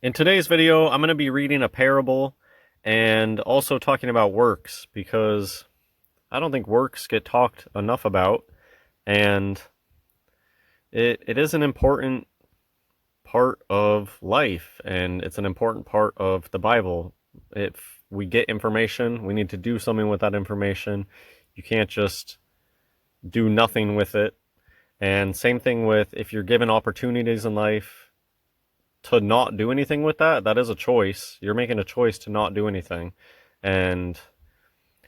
In today's video, I'm going to be reading a parable and also talking about works because I don't think works get talked enough about, and it is an important part of life, and it's an important part of the Bible. If we get information, we need to do something with that information. You can't just do nothing with it. And same thing with if you're given opportunities in life to not do anything with that, that is a choice. You're making a choice to not do anything. And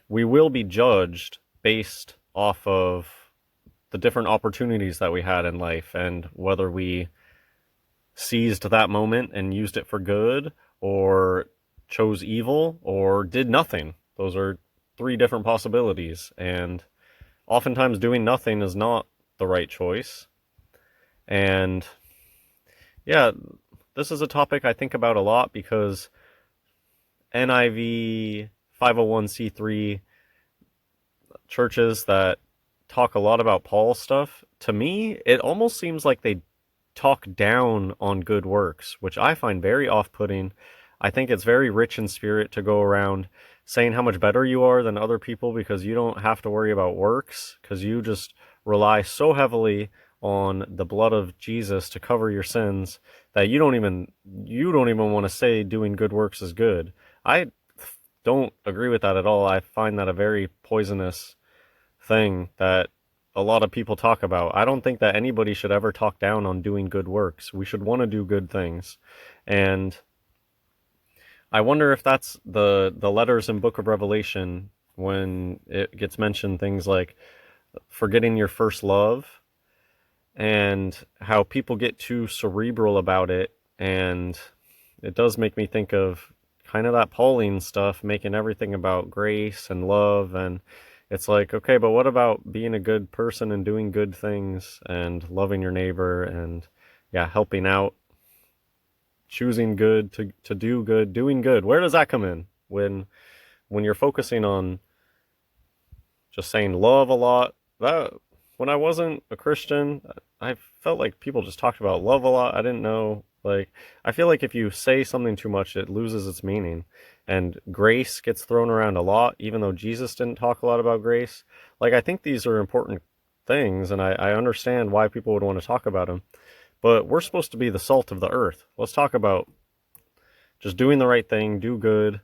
we will be judged based off of the different opportunities that we had in life and whether we seized that moment and used it for good or chose evil or did nothing. Those are three different possibilities. And oftentimes doing nothing is not the right choice. And yeah, this is a topic I think about a lot because NIV 501c3 churches that talk a lot about Paul's stuff, to me, it almost seems like they talk down on good works, which I find very off-putting. I think it's very rich in spirit to go around saying how much better you are than other people because you don't have to worry about works, because you just rely so heavily on the blood of Jesus to cover your sins that you don't even want to say doing good works is good. I don't agree with that at all. I find that a very poisonous thing that a lot of people talk about. I don't think that anybody should ever talk down on doing good works. We should want to do good things. And I wonder if that's the letters in Book of Revelation when it gets mentioned things like forgetting your first love and how people get too cerebral about it. And it does make me think of kind of that Pauline stuff, making everything about grace and love. And it's like, okay, but what about being a good person and doing good things and loving your neighbor and, yeah, helping out, choosing good to do good, doing good? Where does that come in? When you're focusing on just saying love a lot, that when I wasn't a Christian, I felt like people just talked about love a lot. I didn't know, like, I feel like if you say something too much, it loses its meaning. And grace gets thrown around a lot, even though Jesus didn't talk a lot about grace. Like, I think these are important things, and I understand why people would want to talk about them. But we're supposed to be the salt of the earth. Let's talk about just doing the right thing, do good.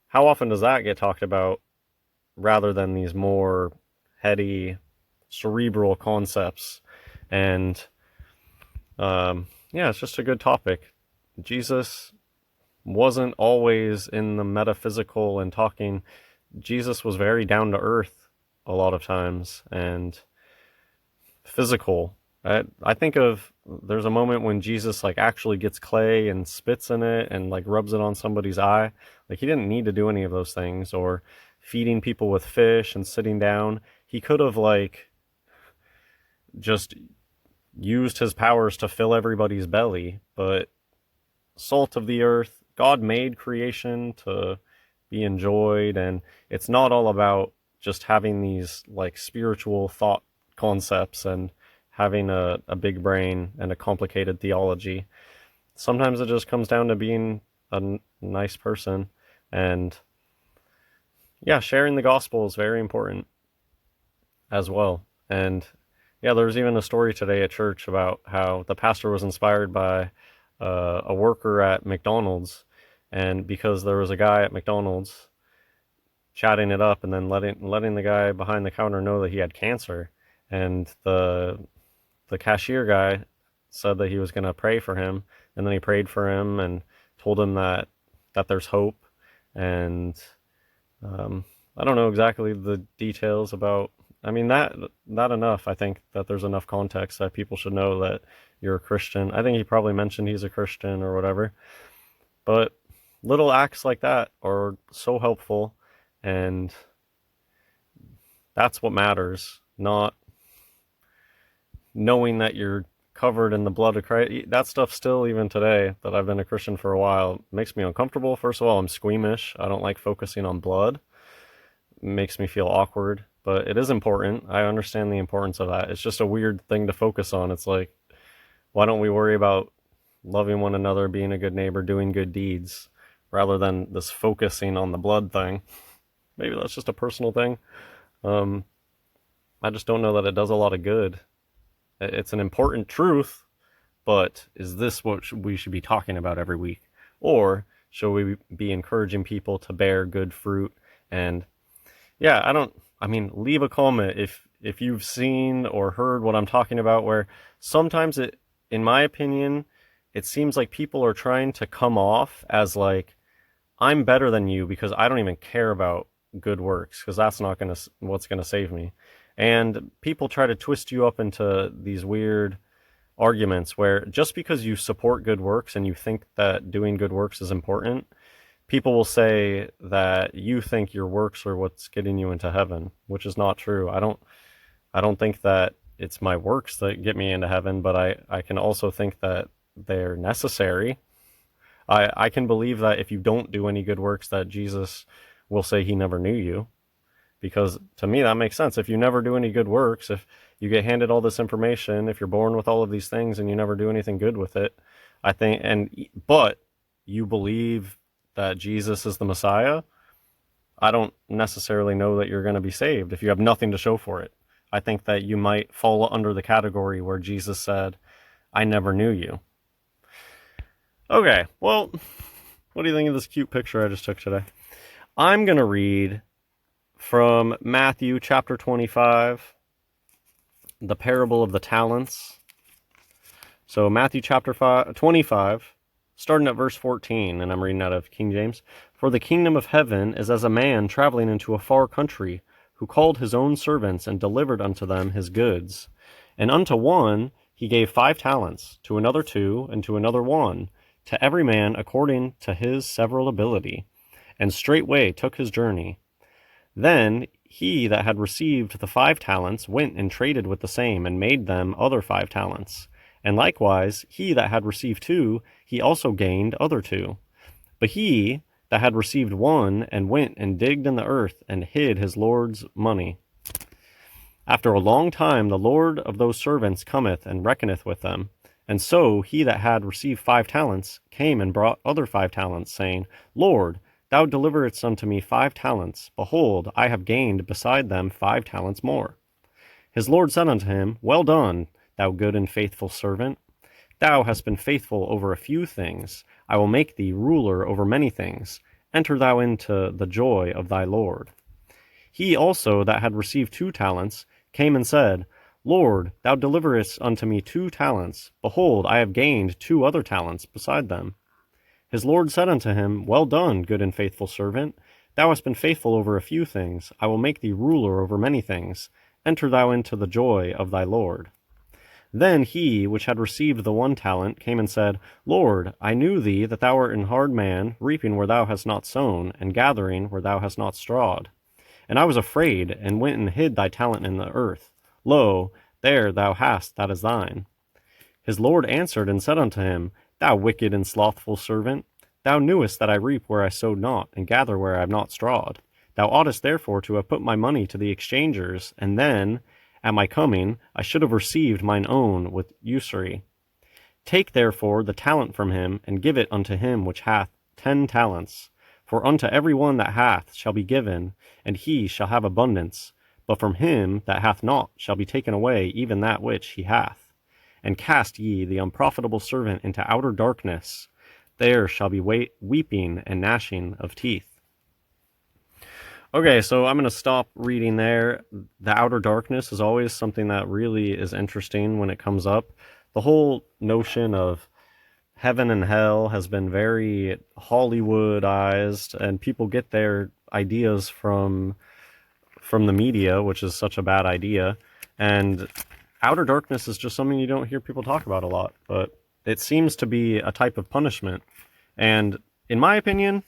How often does that get talked about rather than these more heady, cerebral concepts? And yeah, it's just a good topic. Jesus wasn't always in the metaphysical and talking. Jesus was very down to earth a lot of times and physical. I think of there's a moment when Jesus like actually gets clay and spits in it and like rubs it on somebody's eye. Like he didn't need to do any of those things, or feeding people with fish and sitting down. He could have like just used his powers to fill everybody's belly, but salt of the earth, God made creation to be enjoyed, and it's not all about just having these like spiritual thought concepts and having a big brain and a complicated theology. Sometimes it just comes down to being a nice person, and yeah, sharing the gospel is very important as well. And yeah, there was even a story today at church about how the pastor was inspired by a worker at McDonald's, and because there was a guy at McDonald's chatting it up and then letting the guy behind the counter know that he had cancer, and the cashier guy said that he was going to pray for him, and then he prayed for him and told him that there's hope. And I don't know exactly the details about. I mean, that not enough. I think that there's enough context that people should know that you're a Christian. I think he probably mentioned he's a Christian or whatever. But little acts like that are so helpful, and that's what matters, not knowing that you're covered in the blood of Christ. That stuff still, even today, that I've been a Christian for a while, makes me uncomfortable. First of all, I'm squeamish. I don't like focusing on blood. It makes me feel awkward, but it is important. I understand the importance of that. It's just a weird thing to focus on. It's like, why don't we worry about loving one another, being a good neighbor, doing good deeds, rather than this focusing on the blood thing. Maybe that's just a personal thing. Um, I just don't know that it does a lot of good. It's an important truth, but is this what we should be talking about every week? Or should we be encouraging people to bear good fruit? And yeah, I mean, leave a comment if you've seen or heard what I'm talking about, where sometimes in my opinion, it seems like people are trying to come off as like, I'm better than you because I don't even care about good works, because that's not what's gonna save me. And people try to twist you up into these weird arguments where just because you support good works and you think that doing good works is important, people will say that you think your works are what's getting you into heaven, which is not true. I don't think that it's my works that get me into heaven, but I can also think that they're necessary. I can believe that if you don't do any good works, that Jesus will say he never knew you. Because to me, that makes sense. If you never do any good works, if you get handed all this information, if you're born with all of these things and you never do anything good with it, I think, but you believe that Jesus is the Messiah, I don't necessarily know that you're going to be saved if you have nothing to show for it. I think that you might fall under the category where Jesus said, I never knew you. Okay, well, what do you think of this cute picture I just took today? I'm going to read from Matthew chapter 25, the parable of the talents. So Matthew chapter 25, starting at verse 14, and I'm reading out of King James. For the kingdom of heaven is as a man traveling into a far country, who called his own servants and delivered unto them his goods. And unto one he gave 5 talents, to another 2, and to another 1, to every man according to his several ability, and straightway took his journey. Then he that had received the 5 talents went and traded with the same, and made them other 5 talents. And likewise he that had received 2, he also gained other 2. But he that had received 1, and went and digged in the earth, and hid his Lord's money. After a long time the Lord of those servants cometh and reckoneth with them. And so he that had received 5 talents came and brought other 5 talents, saying, Lord, thou deliveredst unto me 5 talents. Behold, I have gained beside them 5 talents more. His Lord said unto him, Well done, thou good and faithful servant. Thou hast been faithful over a few things. I will make thee ruler over many things. Enter thou into the joy of thy Lord. He also that had received 2 talents came and said, Lord, thou deliveredst unto me 2 talents. Behold, I have gained 2 other talents beside them. His Lord said unto him, Well done, good and faithful servant. Thou hast been faithful over a few things. I will make thee ruler over many things. Enter thou into the joy of thy Lord. Then he which had received the 1 talent came and said, Lord, I knew thee that thou art an hard man, reaping where thou hast not sown, and gathering where thou hast not strawed. And I was afraid, and went and hid thy talent in the earth. Lo, there thou hast that is thine. His Lord answered and said unto him, Thou wicked and slothful servant, thou knewest that I reap where I sowed not, and gather where I have not strawed. Thou oughtest therefore to have put my money to the exchangers, and then, at my coming, I should have received mine own with usury. Take therefore the talent from him, and give it unto him which hath 10 talents. For unto every one that hath shall be given, and he shall have abundance. But from him that hath not shall be taken away even that which he hath. And cast ye the unprofitable servant into outer darkness. There shall be weeping and gnashing of teeth. Okay, so I'm going to stop reading there. The outer darkness is always something that really is interesting when it comes up. The whole notion of heaven and hell has been very Hollywoodized, and people get their ideas from the media, which is such a bad idea. And outer darkness is just something you don't hear people talk about a lot, but it seems to be a type of punishment. And in my opinion,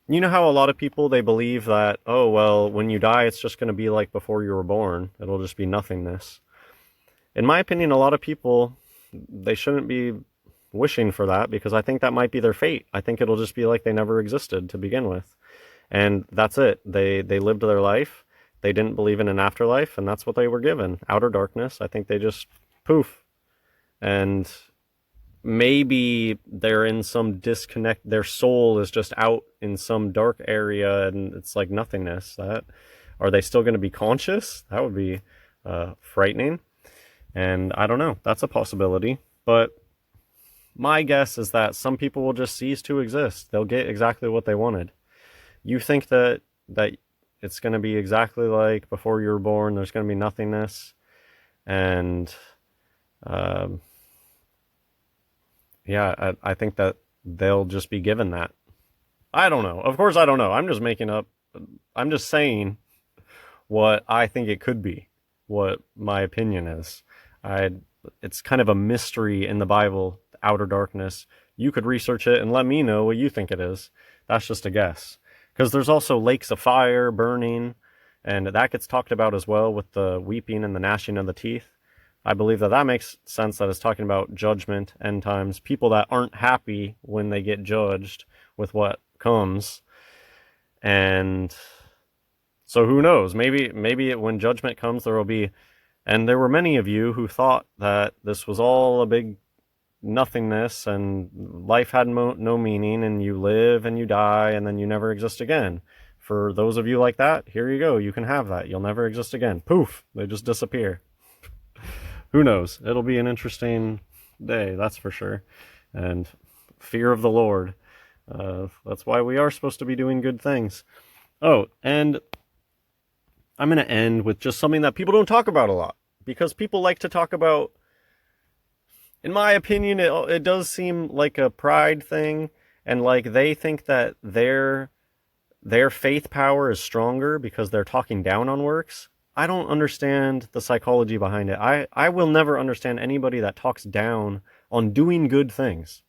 you know how a lot of people, they believe that, oh, well, when you die, it's just going to be like before you were born. It'll just be nothingness. In my opinion, a lot of people, they shouldn't be wishing for that, because I think that might be their fate. I think it'll just be like they never existed to begin with. And that's it. They lived their life. They didn't believe in an afterlife, and that's what they were given. Outer darkness. I think they just poof. and maybe they're in some disconnect, their soul is just out in some dark area and it's like nothingness. That, are they still going to be conscious? That would be frightening. And I don't know, that's a possibility. But my guess is that some people will just cease to exist. They'll get exactly what they wanted. You think that it's going to be exactly like before you were born, there's going to be nothingness, and yeah, I think that they'll just be given that. I don't know. Of course I don't know. I'm just making up, I'm just saying what I think it could be, what my opinion is. It's kind of a mystery in the Bible, outer darkness. You could research it and let me know what you think it is. That's just a guess. Because there's also lakes of fire burning, and that gets talked about as well with the weeping and the gnashing of the teeth. I believe that that makes sense, that it's talking about judgment, end times, people that aren't happy when they get judged with what comes. And so who knows? Maybe when judgment comes, there will be, and there were many of you who thought that this was all a big nothingness and life had no meaning, and you live and you die and then you never exist again. For those of you like that, here you go. You can have that. You'll never exist again. Poof, they just disappear. Who knows? It'll be an interesting day, that's for sure. And fear of the Lord. That's why we are supposed to be doing good things. Oh, and I'm going to end with just something that people don't talk about a lot, because people like to talk about, in my opinion, it does seem like a pride thing, and like they think that their faith power is stronger because they're talking down on works. I don't understand the psychology behind it. I will never understand anybody that talks down on doing good things.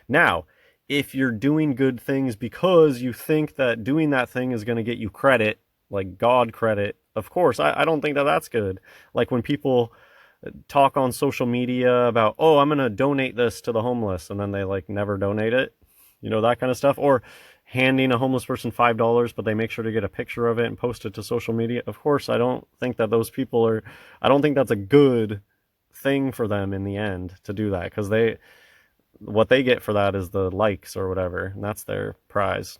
Now, if you're doing good things because you think that doing that thing is going to get you credit, like God credit, of course, I don't think that that's good. Like when people talk on social media about, oh, I'm going to donate this to the homeless, and then they like never donate it, you know, that kind of stuff. Or handing a homeless person $5, but they make sure to get a picture of it and post it to social media. Of course, I don't think that those people are, I don't think that's a good thing for them in the end to do that, because what they get for that is the likes or whatever, and that's their prize.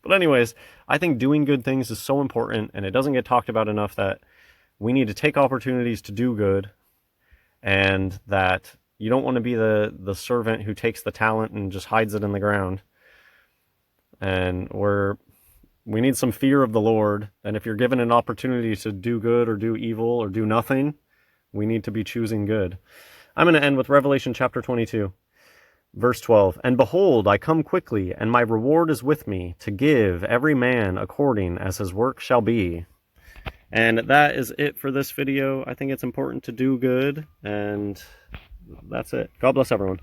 But anyways, I think doing good things is so important, and it doesn't get talked about enough, that we need to take opportunities to do good, and that you don't want to be the servant who takes the talent and just hides it in the ground. And we need some fear of the Lord, and if you're given an opportunity to do good or do evil or do nothing, we need to be choosing good. I'm going to end with Revelation chapter 22. Verse 12, and behold, I come quickly, and my reward is with me, to give every man according as his work shall be. And that is it for this video. I think it's important to do good, and that's it. God bless everyone.